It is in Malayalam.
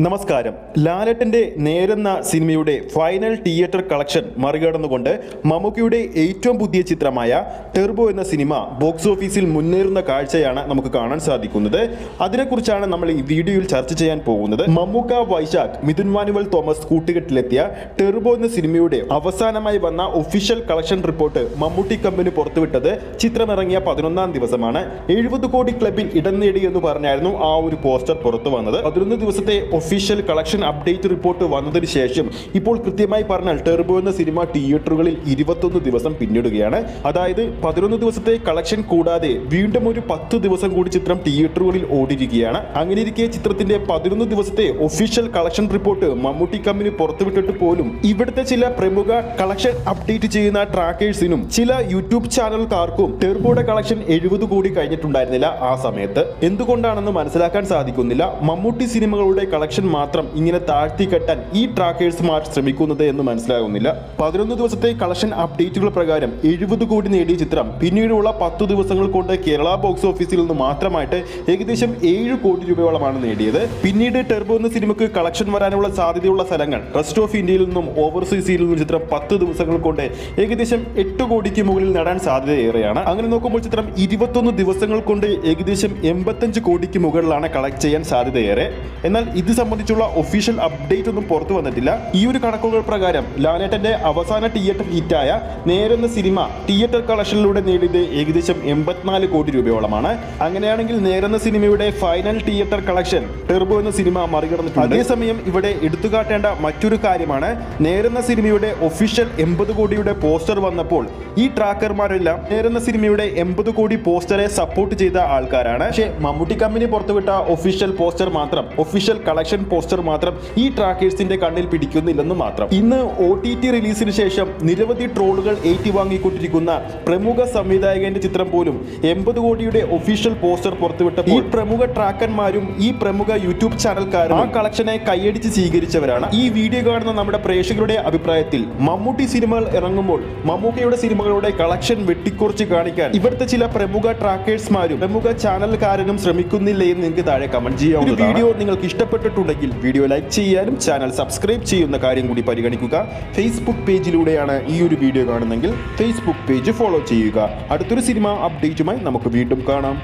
നമസ്കാരം. ലാലേട്ടന്റെ നേരെന്ന സിനിമയുടെ ഫൈനൽ തിയേറ്റർ കളക്ഷൻ മറികടന്നുകൊണ്ട് മമ്മൂക്കയുടെ ഏറ്റവും പുതിയ ചിത്രമായ ടെർബോ എന്ന സിനിമ ബോക്സ് ഓഫീസിൽ മുന്നേറുന്ന കാഴ്ചയാണ് നമുക്ക് കാണാൻ സാധിക്കുന്നത്. അതിനെക്കുറിച്ചാണ് നമ്മൾ ഈ വീഡിയോയിൽ ചർച്ച ചെയ്യാൻ പോകുന്നത്. മമ്മൂക്ക, വൈശാഖ്, മിഥുൻ മാനുവൽ തോമസ് കൂട്ടുകെട്ടിലെത്തിയ ടെർബോ എന്ന സിനിമയുടെ അവസാനമായി വന്ന official collection report Mammootty company പുറത്തുവിട്ടത് ചിത്രമിറങ്ങിയ 11-ാം ദിവസമാണ്. 70 കോടി ക്ലബിൽ ഇടം നേടി എന്ന് പറഞ്ഞായിരുന്നു ആ ഒരു പോസ്റ്റർ പുറത്തു വന്നത്. 11 ദിവസത്തെ ഒഫീഷ്യൽ കളക്ഷൻ അപ്ഡേറ്റ് റിപ്പോർട്ട് വന്നതിന് ശേഷം ഇപ്പോൾ കൃത്യമായി പറഞ്ഞാൽ ടെർബോ എന്ന സിനിമ തിയേറ്ററുകളിൽ 21 ദിവസം പിന്നിടുകയാണ്. അതായത് 11 ദിവസത്തെ കളക്ഷൻ കൂടാതെ വീണ്ടും ഒരു 10 ദിവസം കൂടി ചിത്രം തിയേറ്ററുകളിൽ ഓടിയിരിക്കുകയാണ്. അങ്ങനെയിരിക്കെ ചിത്രത്തിന്റെ 11 ദിവസത്തെ official collection report Mammootty company പുറത്തുവിട്ടിട്ട് പോലും ഇവിടുത്തെ ചില പ്രമുഖ കളക്ഷൻ അപ്ഡേറ്റ് ചെയ്യുന്ന ട്രാക്കേഴ്സിനും ചില യൂട്യൂബ് ചാനൽക്കാർക്കും ടെർബോയുടെ കളക്ഷൻ 70 കോടി കഴിഞ്ഞിട്ടുണ്ടായിരുന്നില്ല ആ സമയത്ത്. എന്തുകൊണ്ടാണെന്ന് മനസ്സിലാക്കാൻ സാധിക്കുന്നില്ല. മമ്മൂട്ടി സിനിമകളുടെ കളക്ഷൻ മാത്രം ഇങ്ങനെ താഴ്ത്തി കെട്ടാൻ ഈ ട്രാക്കേഴ്സ്മാർ ശ്രമിക്കുന്നത് എന്ന് മനസ്സിലാകുന്നില്ല. 11 ദിവസത്തെ കളക്ഷൻ അപ്ഡേറ്റുകൾ പ്രകാരം 70 കോടി നേടിയ ചിത്രം പിന്നീടുള്ള 10 ദിവസങ്ങൾ കൊണ്ട് കേരള ബോക്സ് ഓഫീസിൽ നിന്ന് മാത്രമായിട്ട് ഏകദേശം 7 കോടി രൂപയോളമാണ് നേടിയത്. പിന്നീട് ടെർബോ എന്ന സിനിമയ്ക്ക് കളക്ഷൻ വരാനുള്ള സാധ്യതയുള്ള സ്ഥലങ്ങൾ റെസ്റ്റ് ഓഫ് ഇന്ത്യയിൽ നിന്നും ഓവർസീസിൽ നിന്നും ചിത്രം 10 ദിവസങ്ങൾ കൊണ്ട് ഏകദേശം 8 കോടിക്ക് മുകളിൽ നേടാൻ സാധ്യതയേറെയാണ്. അങ്ങനെ നോക്കുമ്പോൾ ചിത്രം 21 ദിവസങ്ങൾ കൊണ്ട് ഏകദേശം 85 കോടിക്ക് മുകളിലാണ് കളക്ട് ചെയ്യാൻ സാധ്യതയേറെ. എന്നാൽ ഇത് സംബന്ധിച്ചുള്ള ഒഫീഷ്യൽ അപ്ഡേറ്റ് ഒന്നും പുറത്തു വന്നിട്ടില്ല. ഈ ഒരു കണക്കുകൾ പ്രകാരം ലാലേട്ടന്റെ അവസാന തിയേറ്റർ ഹിറ്റായ നേരെന്ന സിനിമ തിയേറ്റർ കളക്ഷനിലൂടെ നേടിയത് ഏകദേശം 84 കോടി രൂപയോളമാണ്. അങ്ങനെയാണെങ്കിൽ നേരെന്ന സിനിമയുടെ ഫൈനൽ തിയേറ്റർ കളക്ഷൻ ടെർബോ എന്ന സിനിമ മറികടന്നിട്ടുണ്ട്. അതേസമയം ഇവിടെ എടുത്തുകാട്ടേണ്ട മറ്റൊരു കാര്യമാണ്, നേരെന്ന സിനിമയുടെ ഒഫീഷ്യൽ 80 കോടിയുടെ പോസ്റ്റർ വന്നപ്പോൾ ഈ ട്രാക്കർമാരെല്ലാം നേരെന്ന സിനിമയുടെ 80 കോടി പോസ്റ്ററെ സപ്പോർട്ട് ചെയ്ത ആൾക്കാരാണ്. പക്ഷേ മമ്മൂട്ടി കമ്പനി പുറത്തുവിട്ട ഒഫീഷ്യൽ പോസ്റ്റർ മാത്രം, ഒഫീഷ്യൽ കളക്ഷൻ പോസ്റ്റർ മാത്രം ഈ ട്രാക്കേഴ്സിന്റെ കണ്ണിൽ പിടിക്കുന്നില്ലെന്ന് മാത്രം. ഇന്ന് OTT റിലീസിന് ശേഷം നിരവധി ട്രോളുകൾ ഏറ്റുവാങ്ങിക്കൊണ്ടിരിക്കുന്ന പ്രമുഖ സംവിധായകന്റെ ചിത്രം പോലും 80 കോടിയുടെ ഒഫീഷ്യൽ പോസ്റ്റർ പുറത്തുവിട്ടപ്പോൾ ഈ പ്രമുഖ ട്രാക്കന്മാരും ഈ പ്രമുഖ യൂട്യൂബ് ചാനൽക്കാരും ആ കളക്ഷനെ കൈയടിച്ച് സ്വീകരിച്ചവരാണ്. ഈ വീഡിയോ കാണുന്ന നമ്മുടെ പ്രേക്ഷകരുടെ അഭിപ്രായത്തിൽ മമ്മൂട്ടി സിനിമകൾ ഇറങ്ങുമ്പോൾ മമ്മൂക്കയുടെ സിനിമകളുടെ കളക്ഷൻ വെട്ടിക്കുറച്ച് കാണിക്കാൻ ഇവിടുത്തെ ചില പ്രമുഖ ട്രാക്കേഴ്സ്മാരും പ്രമുഖ ചാനൽക്കാരനും ശ്രമിക്കുന്നില്ലേ എന്ന് നിങ്ങൾക്ക് താഴെ കമന്റ് ചെയ്യാവുന്നതാണ്. വീഡിയോ നിങ്ങൾക്ക് ഇഷ്ടപ്പെട്ടിട്ടുണ്ടെങ്കിൽ വീഡിയോ ലൈക്ക് ചെയ്യാനും ചാനൽ സബ്സ്ക്രൈബ് ചെയ്യുന്ന കാര്യം കൂടി പരിഗണിക്കുക. ഫേസ്ബുക്ക് പേജിലൂടെയാണ് ഈ ഒരു വീഡിയോ കാണുന്നതെങ്കിൽ ഫേസ്ബുക്ക് പേജ് ഫോളോ ചെയ്യുക. അടുത്തൊരു സിനിമ അപ്ഡേറ്റുമായി നമുക്ക് വീണ്ടും കാണാം.